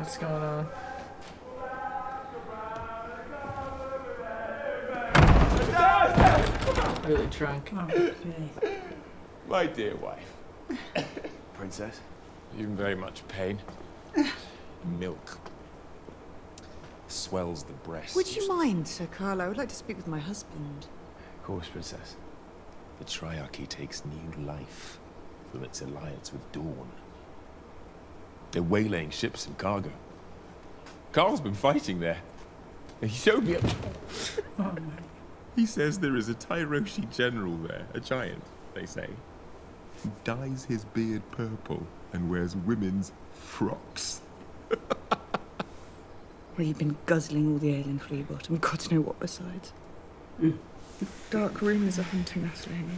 What's going on? Really drunk. Oh, okay. My dear wife. Princess? You in very much pain? Milk. Swells the breast. Would you mind, Sir Carl? I would like to speak with my husband. Of course, Princess. The Triarchy takes new life from its alliance with Dawn. They're waylaying ships and cargo. Carl's been fighting there. He showed me Oh, He says there is a Tyroshi general there, a giant, they say, who dyes his beard purple and wears women's frocks. Well, you've been guzzling all the ale in Fleabot, and God know what besides. Dark rumours are hunting us, Laena.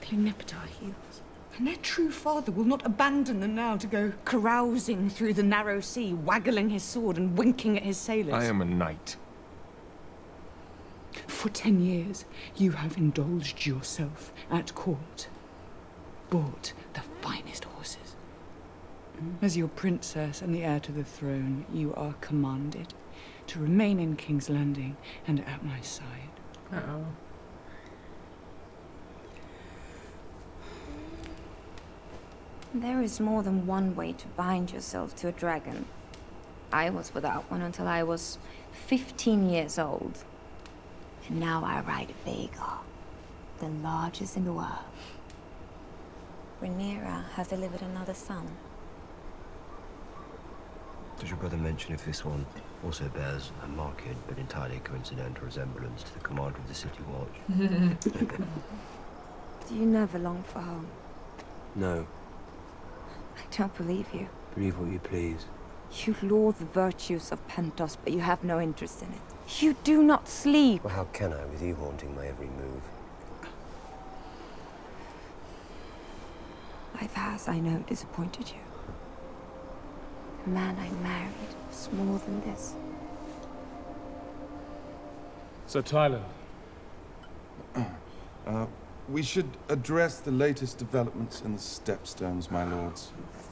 They'll nip at our heels. And their true father will not abandon them now to go carousing through the narrow sea, waggling his sword and winking at his sailors. I am a knight. For 10 years, you have indulged yourself at court. Bought the finest horses. As your princess and the heir to the throne, you are commanded to remain in King's Landing and at my side. Uh-oh. There is more than one way to bind yourself to a dragon. I was without one until I was 15 years old. And now I ride a Vhagar, the largest in the world. Rhaenyra has delivered another son. Does your brother mention if this one also bears a marked but entirely coincidental resemblance to the commander of the City Watch? Do you never long for home? No. I don't believe you. Believe what you please. You laud the virtues of Pentos, but you have no interest in it. You do not sleep. Well, how can I with you haunting my every move? Life has, I know, disappointed you. The man I married was more than this. Sir Tyler. We should address the latest developments in the Stepstones, my lords.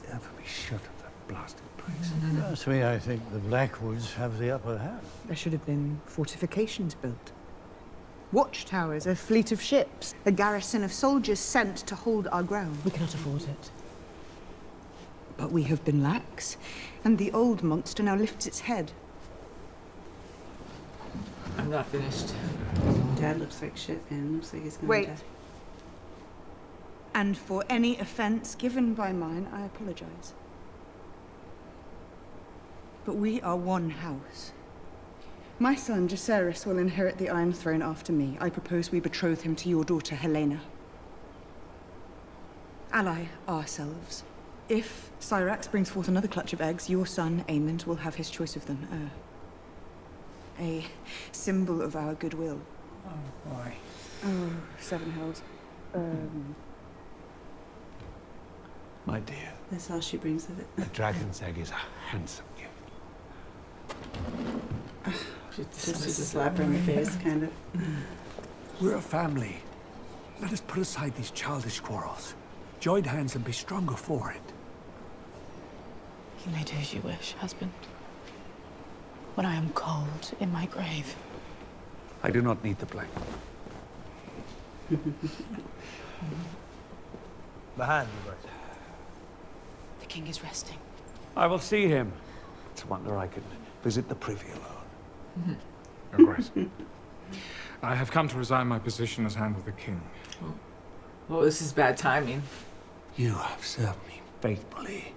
Never be shut of that blasted place. Personally, I think the Blackwoods have the upper hand. There should have been fortifications built. Watchtowers, a fleet of ships, a garrison of soldiers sent to hold our ground. We cannot afford it. But we have been lax, and the old monster now lifts its head. I'm not finished. Dad looks like shit, and looks like he's gonna Wait. die. And for any offense given by mine, I apologize. But we are one house. My son, Jacaerys, will inherit the Iron Throne after me. I propose we betroth him to your daughter, Helena. Ally ourselves. If Syrax brings forth another clutch of eggs, your son, Aemond, will have his choice of them. A symbol of our goodwill. Oh, boy. Oh, Seven Hells. My dear, That's all she brings of it. a dragon's egg is a handsome gift. Just a slap her in the face, kind of. We're a family. Let us put aside these childish quarrels. Join hands and be stronger for it. You may do as you wish, husband. When I am cold in my grave. I do not need the blanket. The hand, right? The king is resting. I will see him. It's a wonder I can visit the privy alone. Your Grace. I have come to resign my position as Hand of the King. Well, this is bad timing. You have served me faithfully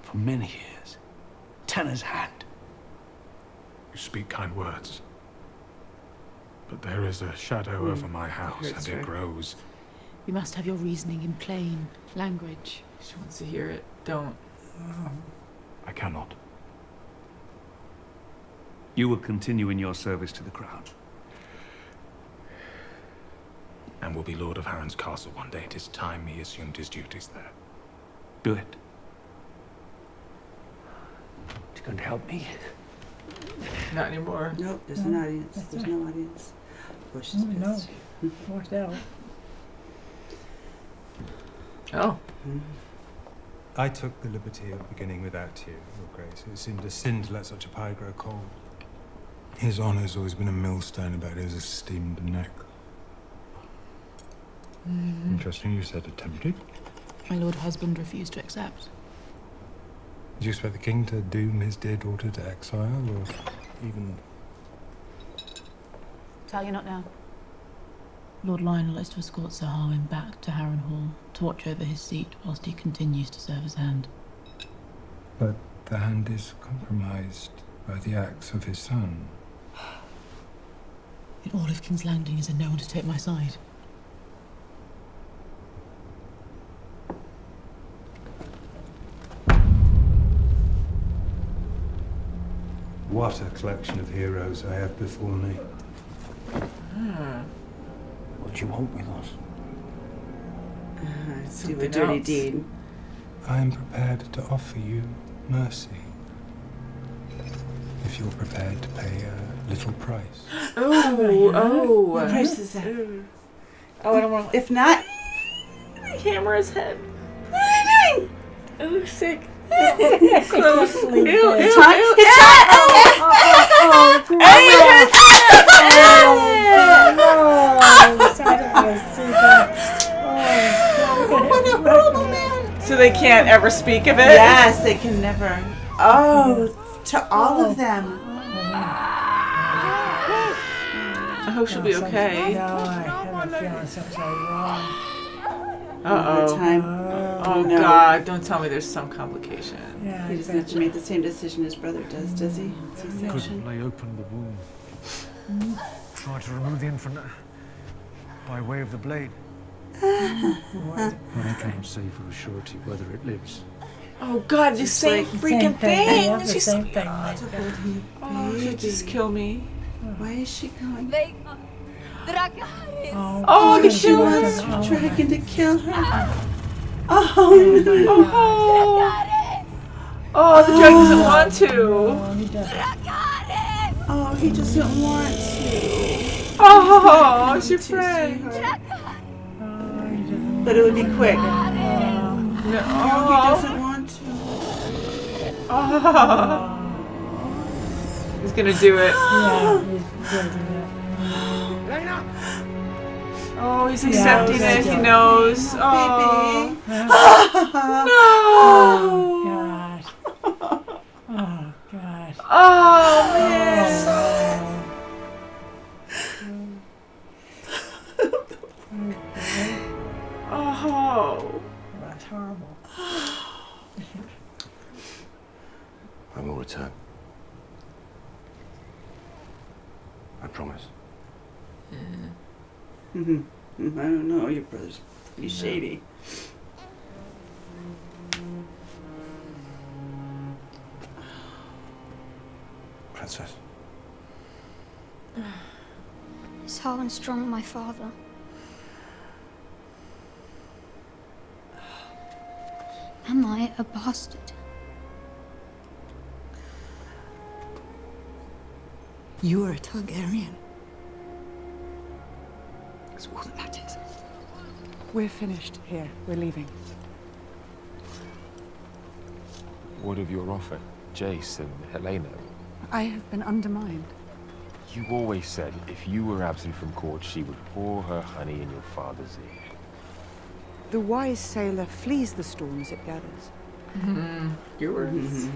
for many years. Tanner's hand. You speak kind words. But there is a shadow over my house, hurts and it her. grows. You must have your reasoning in plain language. She wants to hear it. Don't. I cannot. You will continue in your service to the crown. And will be Lord of Harren's castle one day. It is time he assumed his duties there. Do it. It's going to help me. Not anymore. Nope, there's an audience. There's no audience. Bush is pissed. Worked out. Oh. I took the liberty of beginning without you, Your Grace. It seemed a sin to let such a pie grow cold. His honour's always been a millstone about his esteemed neck. Interesting you said attempted. My lord husband refused to accept. Did you expect the king to doom his dear daughter to exile, or even... Tell you not now. Lord Lionel is to escort Sir Harwin back to Harrenhal to watch over his seat whilst he continues to serve as hand. But the hand is compromised by the acts of his son. In all of King's Landing is there no one to take my side? What a collection of heroes I have before me. What do you want with us? Do a dirty deed. I am prepared to offer you mercy. If you're prepared to pay a little price. What price is that? Oh, I don't want to. If not, Hammer his head. what are you doing? Oh, sick. Close. Ew, It's hot. What a horrible man. So they can't ever speak of it? Yes, they can never. Oh, to all of them. I hope she'll be okay. No, I have a feeling something's wrong. Uh-oh. Time. Oh, No. God. Don't tell me there's some complication. Yeah, He doesn't have to make the same decision his brother does he? Couldn't lay open the wound. Try to remove the infant by way of the blade. I can't say for a surety whether it lives. Oh, God. These same freaking things. The same thing. Oh, she'll just kill me. Why is she going? Oh, the She wants the dragon to kill her. Oh, no. Oh, the dragon doesn't want to. Oh, he doesn't want to. Oh, it's your friend. But it would be quick. No. He doesn't want to. Oh. He's gonna do it. Yeah, he's building it. Oh, he's accepting it. He knows. Oh. Baby. No. Gosh. Oh, gosh. Oh, man. Oh. That's horrible. I will return. I promise. I don't know. Your brother's pretty shady. Princess. Is Harwin Strong my father? Am I a bastard? You are a Targaryen. That's all that matters. We're finished here. We're leaving. What of your offer, Jace and Helena? I have been undermined. You always said if you were absent from court, she would pour her honey in your father's ear. The wise sailor flees the storms it gathers. Your words.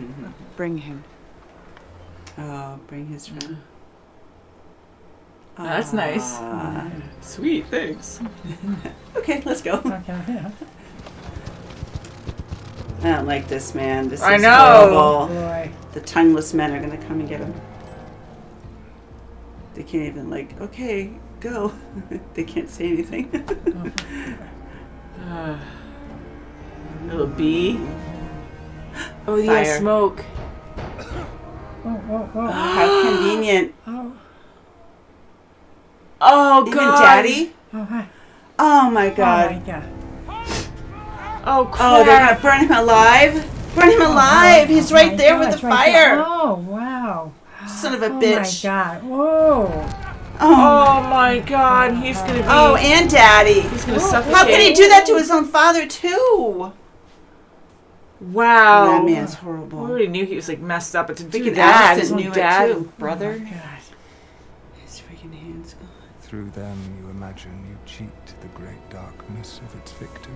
Bring him. Oh, bring his friend. That's nice. Sweet, thanks. Okay, let's go. Okay, yeah. I don't like this man. This is I know. horrible. Boy. The tongueless men are gonna come and get him. They can't even okay, go. They can't say anything. Little bee. Oh, yeah, Fire. smoke. Oh. How convenient. Oh, Even God. Daddy? Oh, hi. Oh my God. Oh, my God. Oh, crap. Oh, they're gonna burn him alive? Burn him alive! He's right my there God, with the right there. fire! Oh, wow. Son of a Oh, bitch. my God. Whoa. Oh, my God. He's gonna be... Oh, and Daddy. He's gonna suffocate. How can he do that to his own father, too? Wow. That man's horrible. I already knew he was like messed up, but to think Dude, of that, his Allison knew it dad, too. brother. Oh, God. His freaking hands gone. Through them, you imagine you cheat the great darkness of its victory.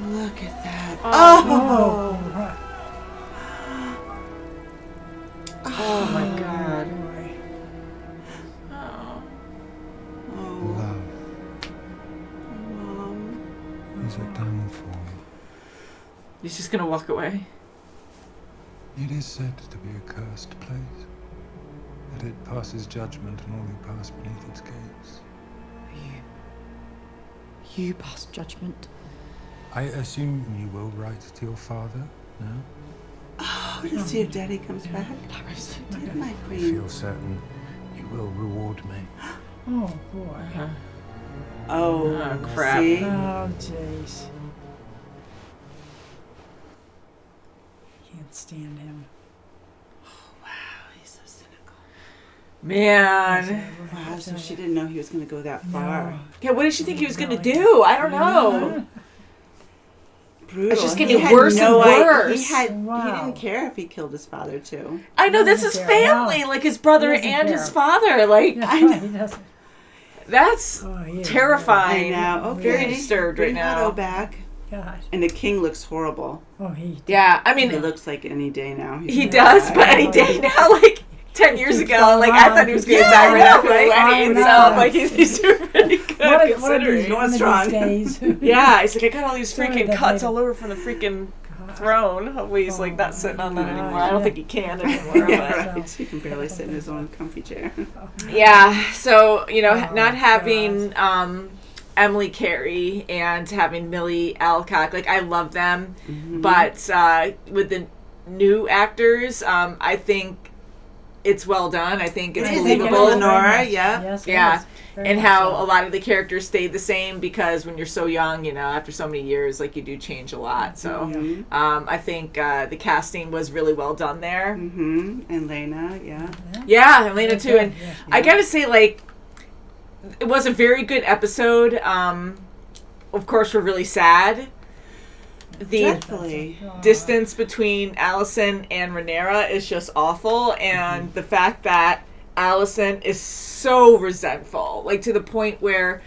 Look at that. Oh. Oh my God. Love is a downfall. He's just gonna walk away. It is said to be a cursed place, that it passes judgment on all who pass beneath its gates. You pass judgment. I assume you will write to your father now? Oh, to see if Daddy comes back. Did my I queen. feel certain you will reward me. Oh, boy. Oh, crap. See? Oh, jeez. Can't stand him. Wow, he's so cynical. Man. Wow, so she didn't know he was going to go that far. No. Yeah, what did she think he was gonna do? I don't know. Brutal. It's just He getting had worse no and idea- worse. He Wow. didn't care if he killed his father too. I know, that's He his doesn't care. family, like his brother He doesn't and care. his father. Like, Yeah, I know. He doesn't. that's Oh, he is terrifying. I know. Okay. Very disturbed right Bring Otto now. back. God. And the king looks horrible. Oh, he. Yeah, I mean, He looks like any day now. He's he gonna does, die. but any day now, like 10 years Keeps ago, going like I thought he was gonna on. die right Yeah, after the right? wedding. I So know. like he's doing pretty good One of considering. these, Going one of strong. these days. Yeah, he's like, I got all these Sorry freaking that cuts lady- all over from the freaking throne. Hopefully he's like not sitting on that anymore. I don't think he can anymore. Yeah, But. right. He can barely sit in his own comfy chair. Yeah, so, you know, Oh, not having Emily Carey and having Millie Alcock, like, I love them. Mm-hmm. But with the new actors, I think it's well done. I think it's It is. believable. Lenora, yeah. Yes, it Yeah. is. Very And much how so. a lot of the characters stayed the same because when you're so young, you know, after so many years, like, you do change a lot. So Mhm. I think the casting was really well done there. Mm-hmm. And Laena, yeah. Yeah, and Laena too. good, And yeah. I gotta say, like, it was a very good episode. Of course, we're really sad. The Dreadfully. distance between Allison and Rhaenyra is just awful, and the fact that Allison is so resentful, like to the point where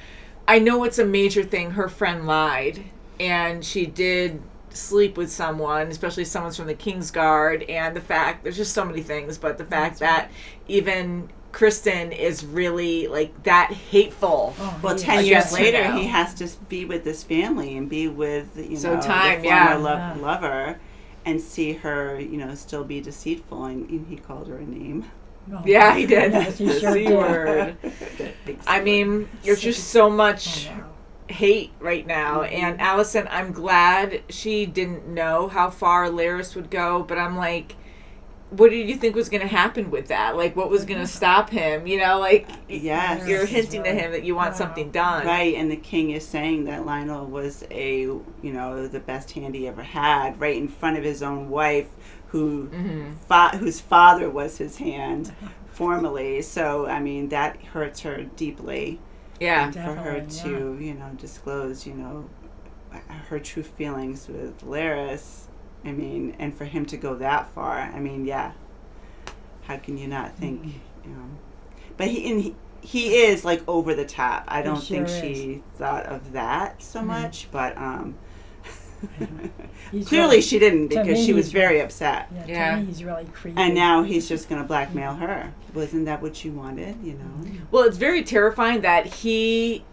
I know it's a major thing. Her friend lied, and she did sleep with someone, especially someone from the Kingsguard, and the fact there's just so many things, but the fact that even Kristen is really like that hateful. Oh, Well, he 10 is. years Against her later, now. he has to be with this family and be with, you So know, time, the yeah. former Yeah. lover and see her, you know, still be deceitful. And he called her a name. Oh, Yeah, he did. Yes, he The sure C did. word. Big I C mean, there's just so much Oh, wow. hate right now. And Allison, I'm glad she didn't know how far Larys would go, but I'm like, what did you think was going to happen with that? Like, what was going to stop him? You know, like, Yes. you're Yes, hinting to right. him that you want Wow. something done. Right, and the king is saying that Lionel was the best hand he ever had, right in front of his own wife, whose father was his hand, formerly. So, I mean, that hurts her deeply. Yeah. And for her Definitely, to, disclose, her true feelings with Larys. I mean, and for him to go that far. I mean, yeah. How can you not think, But he is like over the top. I don't think sure she thought of that so much, but He's clearly really- she didn't to because me, she was he's very upset. Yeah, Yeah. to me, he's really creepy. And now he's just going to blackmail her. Wasn't that what you wanted, Well, it's very terrifying that he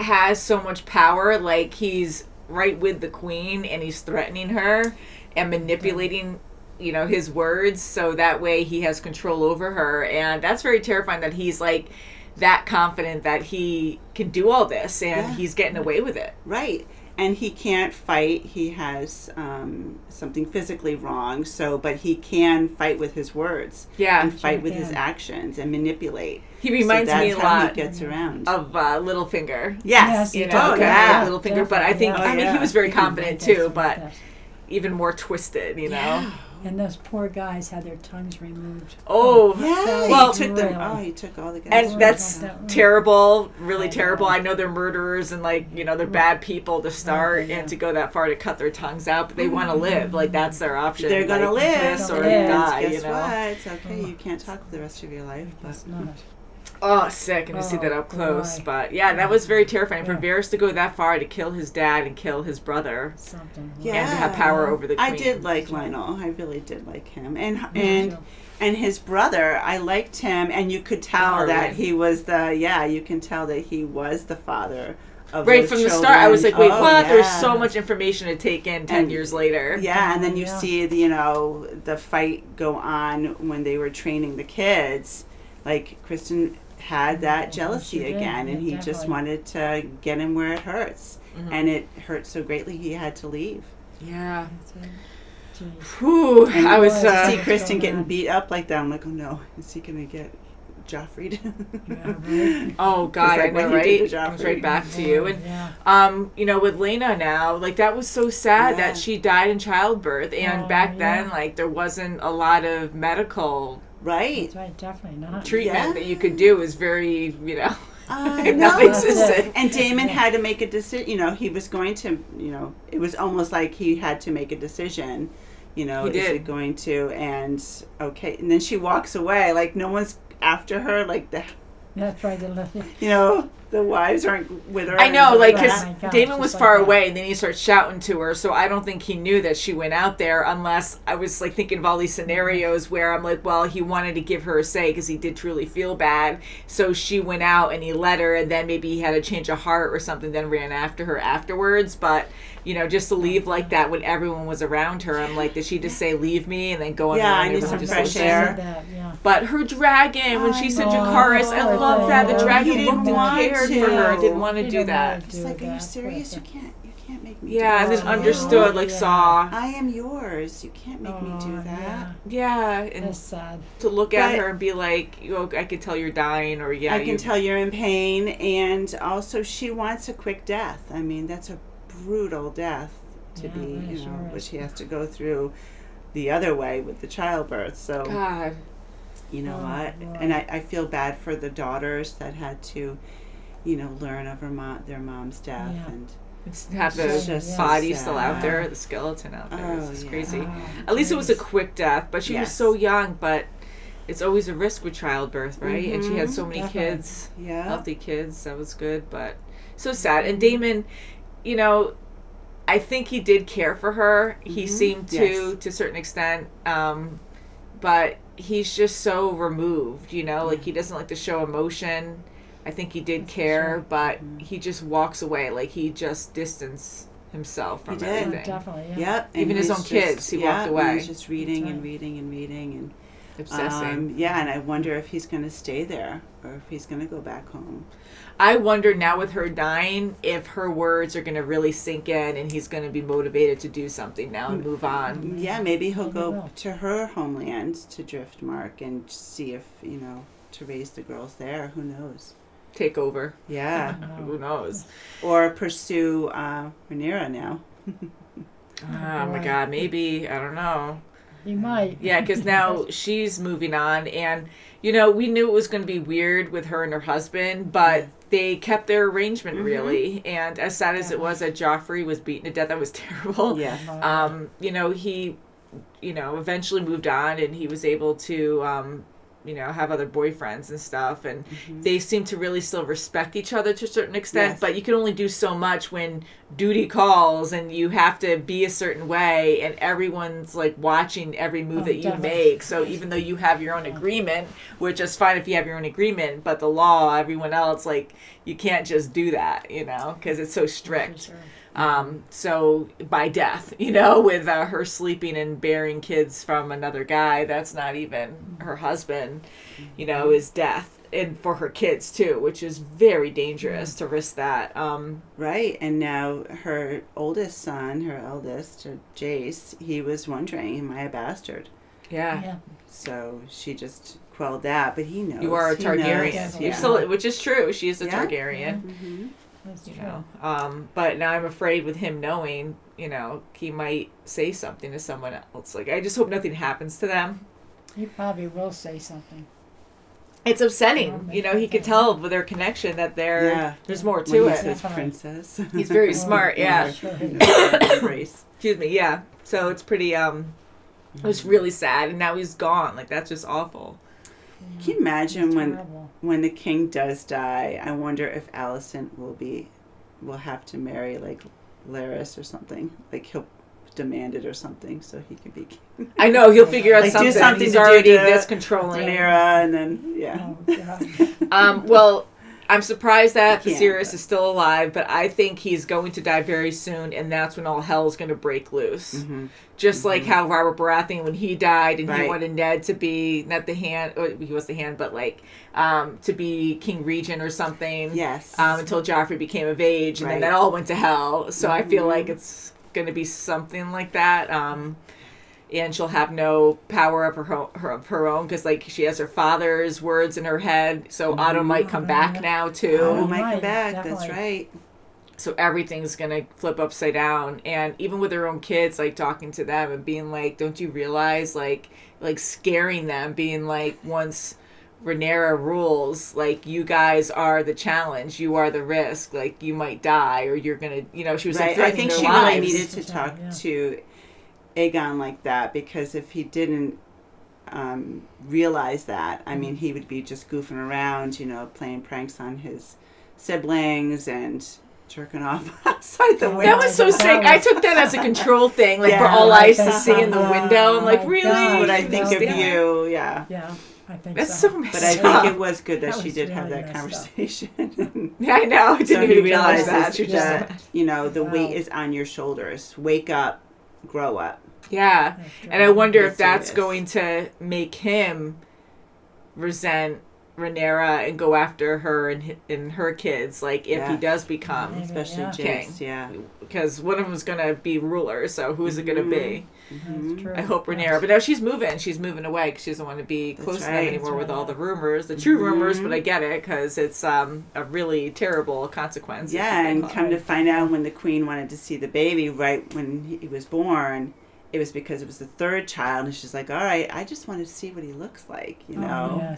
has so much power. Like, he's right with the queen and he's threatening her and manipulating, his words so that way he has control over her. And that's very terrifying that he's like that confident that he can do all this and he's getting away with it. Right. And he can't fight. He has something physically wrong. But he can fight with his words. Yeah. And fight Sure with his can. actions and manipulate. He reminds me a that's how lot he gets around. of Littlefinger. Yes. Yes, Littlefinger, but I think, definitely. he was very Yeah. confident too, but even more twisted, you know? And those poor guys had their tongues removed. Oh, Yeah, well, he took them. Oh, he took all the guys. and that's terrible, really I terrible. know. I know they're murderers and like, you know, they're bad people to start yeah. and to go that far to cut their tongues out, but they want to live. Like that's their option. They're gonna like, live this or Yeah. die. Guess You know. what? It's okay. You can't talk for the rest of your life. But It's not. Oh, sick! And to see that up close, boy. but yeah, that was very terrifying for Yeah. Varys to go that far to kill his dad and kill his brother. Something. yeah, And to have power over the I queen. did like Lionel. I really did like him, and too. and his brother. I liked him, and you could tell that Harwin. he was you can tell that he was the father of Right those from the children. start, I was like, "Wait, Oh, what?" There's yeah. so much information to take in 10 And- years later. Yeah, and then you Yeah. see, the fight go on when they were training the kids. Like, Kristen had that jealousy she did. again, and Yeah, he just definitely. wanted to get him where it hurts. Mhm. And it hurt so greatly he had to leave. Yeah. That's it. Jeez. Whew, And I was. to see what's Kristen going getting on? beat up like that, I'm like, oh no, is he going to get Joffrey'd? Yeah, right. Oh God, It's like I know, what he did right? to It comes right Joffrey. back to you. And Yeah. you know, with Laena now, like that was so sad Yeah. that she died in childbirth, and Oh, back yeah. then, like there wasn't a lot of medical Right. That's right. Definitely not. treatment Yeah. that you could do. It was very, you know, I not know. existent. And Damon had to make a decision. You know, he was going to, it was almost like he had to make a decision. You know, He is did. it going to? And okay. And then she walks away. Like, no one's after her. Like, That's right. the wives aren't with her. I know, and like, that. because Oh my gosh, Damon was it's far like that. away, and then he starts shouting to her, so I don't think he knew that she went out there, unless I was, like, thinking of all these scenarios where I'm like, well, he wanted to give her a say, because he did truly feel bad, so she went out, and he let her, and then maybe he had a change of heart or something, then ran after her afterwards, but, you know, just to leave like that when everyone was around her, I'm like, did she just say, leave me, and then go on Yeah, her own, I need everyone some just fresh listened? air. That, yeah. But her dragon, when she said know, Dracarys, I poor love that. The thing. dragon He didn't looked and want cared to. for her. Didn't want to He do didn't that. want to It's do like, are you that. serious? You Poor can't make me. Yeah, do and this. then understood, like, Yeah. saw. I am yours. You can't make me do that. Yeah, thing. and That's sad. to look at But- her and be like, oh, I could tell you're dying, or yeah, I can you, tell you're in pain, and also she wants a quick death. I mean, that's a brutal death to Yeah, be, it sure is. which she has to go through the other way with the childbirth. So, God. you know Oh, what? boy. And I feel bad for the daughters that had to, learn of their mom's death, Yeah. and Have It's the just body so still out sad. there, the skeleton out there. Oh, It's yeah. crazy. Oh, At least it was a jeez. quick death, but she was Yes. so young, but it's always a risk with childbirth, right? And she had so many Definitely. kids, yeah. healthy kids. That was good, but so sad. And Damon, you know, I think he did care for her. He seemed to a certain extent, but he's just so removed, you know, like he doesn't like to show emotion. I think he did care, but he just walks away, like he just distanced himself from He did. everything. Definitely, yeah. Yep. Even his he's own kids, he walked and away. He's just reading That's and right. reading and reading and Obsessing. yeah, and I wonder if he's going to stay there or if he's going to go back home. I wonder now with her dying if her words are going to really sink in and he's going to be motivated to do something now and move on. Yeah, maybe he'll Maybe go will. to her homeland, to Driftmark, and see if, to raise the girls there. Who knows? Take over. Yeah. Who knows? Or pursue Rhaenyra now. Oh my boy. God, maybe. I don't know. You might. Yeah, because now she's moving on, and we knew it was going to be weird with her and her husband, but they kept their arrangement really. And as sad as it was that Joffrey was beaten to death, that was terrible. Yeah. He, eventually moved on, and he was able to, have other boyfriends and stuff, and they seem to really still respect each other to a certain extent. Yes. But you can only do so much when duty calls, and you have to be a certain way, and everyone's like watching every move that you definitely. make. So even though you have your own agreement, which is fine if you have your own agreement, but the law, everyone else, like you can't just do that, because it's so strict. Sure. So by death, with her sleeping and bearing kids from another guy, that's not even her husband, is death. And for her kids too, which is very dangerous to risk that. Right. And now her oldest son, her eldest, Jace, he was wondering, am I a bastard? Yeah. So she just quelled that, but he knows. You are a He Targaryen. knows. You're Yeah. still, which is true. She is a Yeah. Targaryen. That's you true. know. But now I'm afraid with him knowing, you know, he might say something to someone else. Like, I just hope nothing happens to them. He probably will say something. It's upsetting, you know. He could tell with their connection that there's more to when it. he says princess. He's very smart, yeah. Sure. Excuse me, yeah. So it's pretty, it was really sad, and now he's gone. Like, that's just awful. Can you imagine when the king does die? I wonder if Alicent will have to marry like Larys or something. Like he'll demand it or something so he can be king. I know he'll figure out like something. Do something He's to already do to this controlling. Rhaenyra, and then yeah. Well, I'm surprised that He can't, Viserys is still alive, but I think he's going to die very soon, and that's when all hell's going to break loose. Just like how Robert Baratheon, when he died, and he wanted Ned to be, not the hand, he was the hand, but like, to be King Regent or something. Yes. Until Joffrey became of age, and then that all went to hell. So I feel like it's going to be something like that. And she'll have no power of her own because, like, she has her father's words in her head. So Otto might come back now too. Otto might come back. Definitely. That's right. So everything's gonna flip upside down, and even with her own kids, like talking to them and being like, "Don't you realize?" Like scaring them, being like, "Once Rhaenyra rules, like you guys are the challenge. You are the risk. Like you might die, or you're gonna, you know." She was like, I think their she lives. really needed to talk to Aegon like that, because if he didn't realize that, I mean, he would be just goofing around, you know, playing pranks on his siblings and jerking off outside the window. That was so sick. I took that as a control thing, like for all eyes to see in the window. I'm like, really? That's what I think of you. Yeah. Yeah. I think that's so messed But I up. think it was good that she did really have that conversation. Yeah, I know. I So didn't he even realizes realize that, you know, the weight is on your shoulders. Wake up, grow up. Yeah. And I wonder if that's serious. going to make him resent Rhaenyra and go after her and her kids, like if he does become especially king. Jace, yeah. Because one of them's going to be ruler, so who's it going to be? That's true. I hope Rhaenyra. But now she's moving away because she doesn't want to be close to them anymore with all the rumors, the true rumors, but I get it because it's a really terrible consequence. Yeah, and come to find out when the queen wanted to see the baby right when he was born, it was because it was the third child, and she's like, all right, I just want to see what he looks like, you know?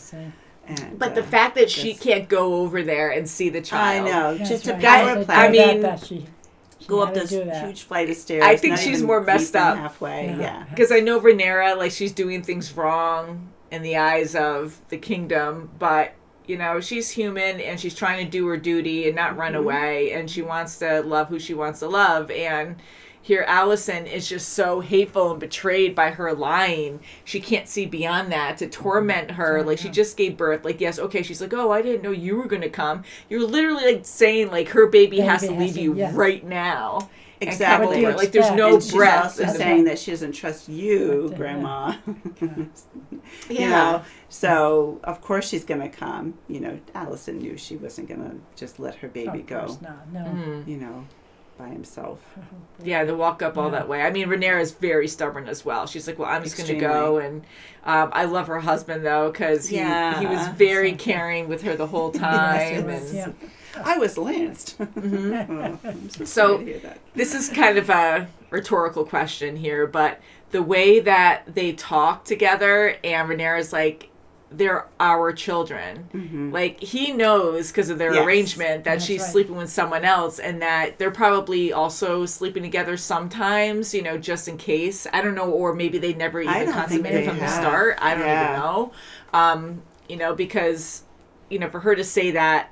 And, but the fact that she can't go over there and see the child. I know, just a right. power play. I mean, go up this huge flight of stairs. I think not she's even more messed leap in up. halfway, yeah. Because I know Rhaenyra, like, she's doing things wrong in the eyes of the kingdom, but, you know, she's human, and she's trying to do her duty and not run away, and she wants to love who she wants to love, and here Alicent is just so hateful and betrayed by her lying. She can't see beyond that to torment her. Like, she just gave birth. Like, yes, okay, she's like, oh, I didn't know you were going to come. You're literally, like, saying, like, her baby has to leave you right now. Exactly. Like, there's no and breath. She's also saying that she doesn't trust you, Grandma. You know, so of course she's going to come. You know, Alicent knew she wasn't going to just let her baby go. Of course not, no. You know, by himself. Yeah, to walk up all that way. I mean, Rhaenyra is very stubborn as well. She's like, well, I'm just going to go. And I love her husband, though, because he was very caring with her the whole time. And I was lanced. So this is kind of a rhetorical question here, but the way that they talk together, and Rhaenyra's like, they're our children. Like, he knows because of their arrangement that she's sleeping with someone else, and that they're probably also sleeping together sometimes, you know, just in case. I don't know, or maybe they never even consummated from the start. I don't even know. You know, because, you know, for her to say that,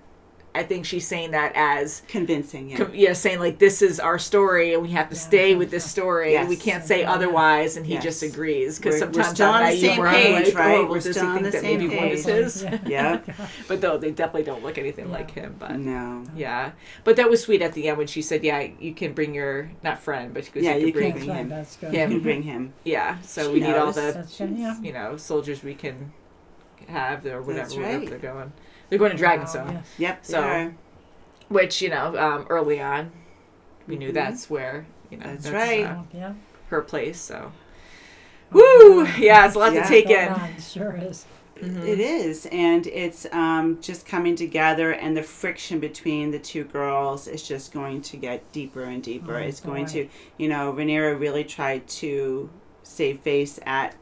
I think she's saying that as convincing, saying like, this is our story and we have to stay with this story and we can't say otherwise, and he just agrees, because sometimes we're still on the same page, right? We're still on the same page. Yeah. But though they definitely don't look anything like him. But no. Yeah. But that was sweet at the end when she said, yeah, you can bring your, not friend, but she goes, you can bring him. You can bring him. Yeah. So we need all the you know, soldiers we can have or whatever, wherever they're going. They're going to Dragonstone. Yep. So, which, you know, early on, we knew that's where, you know, that's her place. So, woo! Yeah, it's a lot to take in. Sure is. It is, and it's just coming together, and the friction between the two girls is just going to get deeper and deeper. It's going to, Rhaenyra really tried to save face at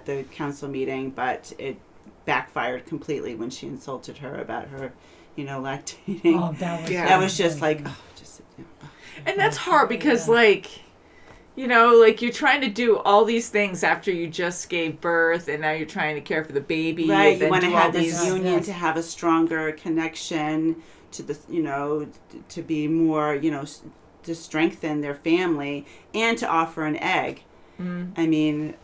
the council meeting, but it backfired completely when she insulted her about her, lactating. Oh, that was just like, and that's hard because you're trying to do all these things after you just gave birth, and now you're trying to care for the baby. Right, and you want to have these this union to have a stronger connection to the, to be more, to strengthen their family and to offer an egg. I mean,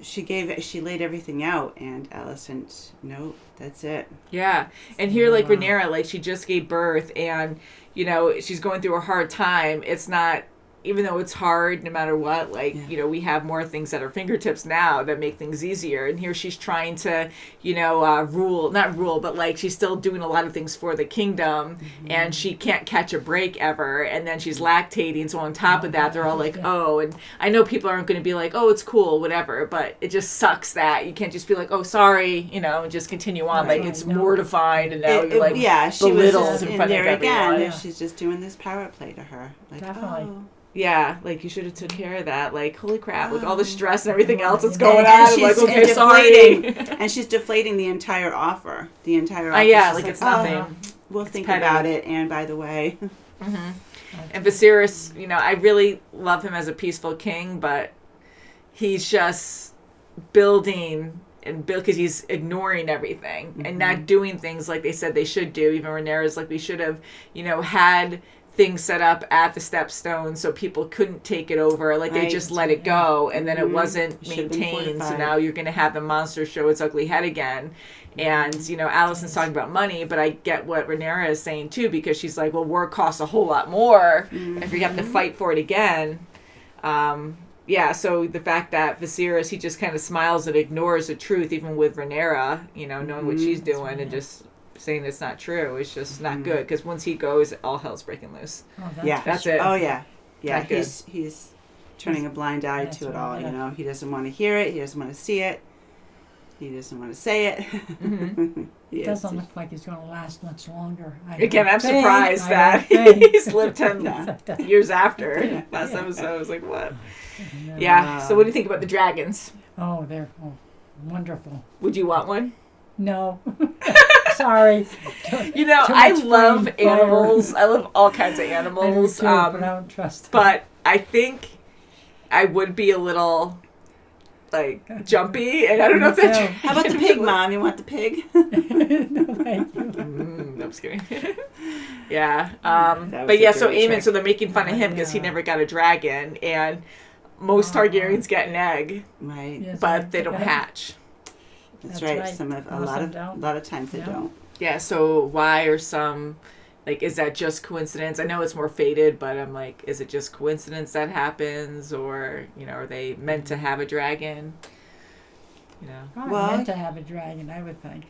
she laid everything out, and Alicent, nope, that's it. Yeah, and here, Rhaenyra, she just gave birth, and she's going through a hard time. It's not. Even though it's hard no matter what, we have more things at our fingertips now that make things easier. And here she's trying to, not rule, but she's still doing a lot of things for the kingdom, and she can't catch a break ever. And then she's lactating. So on top of that, they're all like, oh, and I know people aren't going to be like, oh, it's cool, whatever. But it just sucks that you can't just be like, oh, sorry, and just continue on. Right. It's mortifying. And now you're she was belittled just in front of everyone. Again, she's just doing this power play to her. Definitely. Oh. Yeah, you should have took care of that. Holy crap, all the stress and everything else that's going on. Okay, sorry. And she's deflating the entire offer. The entire offer. Yeah, it's nothing. We'll think about it, and by the way. And Viserys, I really love him as a peaceful king, but he's just building because he's ignoring everything and not doing things like they said they should do. Even Rhaenyra's we should have, had things set up at the stepstone so people couldn't take it over. They just let it go, and then it wasn't maintained. So now you're going to have the monster show its ugly head again. And, Alicent's talking about money, but I get what Rhaenyra is saying too, because she's like, well, war costs a whole lot more if you have to fight for it again. So the fact that Viserys, he just kind of smiles and ignores the truth, even with Rhaenyra, knowing what she's doing and just saying it's not true, it's just not good, because once he goes, all hell's breaking loose. That's it. Oh yeah, he's turning a blind eye to it all. He doesn't want to hear it, he doesn't want to see it, he doesn't want to say it. It doesn't look like he's going to last much longer. I'm surprised that he's lived 10 years after last episode. I was like, what? So what do you think about the dragons? Oh, they're wonderful. Would you want one? No. Sorry. I love animals. I love all kinds of animals. I do too, but I don't trust them. But I think I would be a little, jumpy, and I don't know if that's true. How about the pig, Mom? You want the pig? No, thank you. I'm just kidding. So Aemon, so they're making fun of him because he never got a dragon, and most Targaryens get an egg, right? But they don't hatch. That's right. A lot of times they don't. Yeah. So why are some, is that just coincidence? I know it's more fated, but I'm like, is it just coincidence that happens, or are they meant to have a dragon? Probably meant to have a dragon, I would think.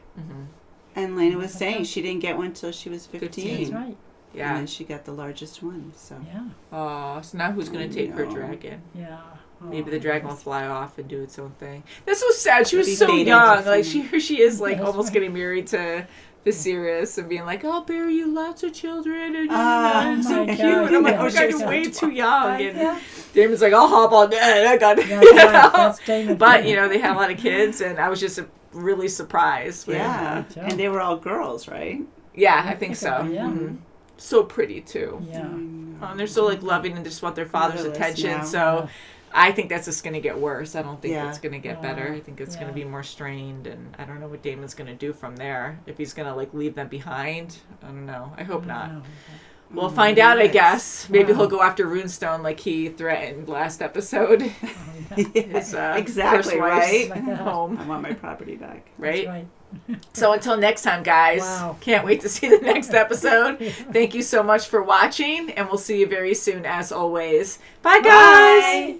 And Laena was saying she didn't get one until she was 15. That's right. Yeah. And then she got the largest one. So. Yeah. Oh, so now who's going to take her dragon? Yeah. Maybe the dragon will fly off and do its own thing. That's so sad. She was so young. Here she is, almost getting married to Viserys and being like, I'll bear you lots of children. And so cute. And I'm like, oh, God, you're way too young. And Damon's like, I'll hop on that. I got it. But, they have a lot of kids, and I was just really surprised. When, and they were all girls, right? Yeah, I think so. Yeah. So pretty, too. Yeah. And they're so, loving and just want their father's attention. So I think that's just going to get worse. I don't think it's going to get better. I think it's going to be more strained, and I don't know what Damon's going to do from there. If he's going to leave them behind, I don't know. I hope not. We'll find out, I guess. Maybe he'll go after Runestone like he threatened last episode. His, exactly, right? Home. I want my property back. Right? So until next time, guys. Can't wait to see the next episode. Thank you so much for watching, and we'll see you very soon, as always. Bye, guys! Bye.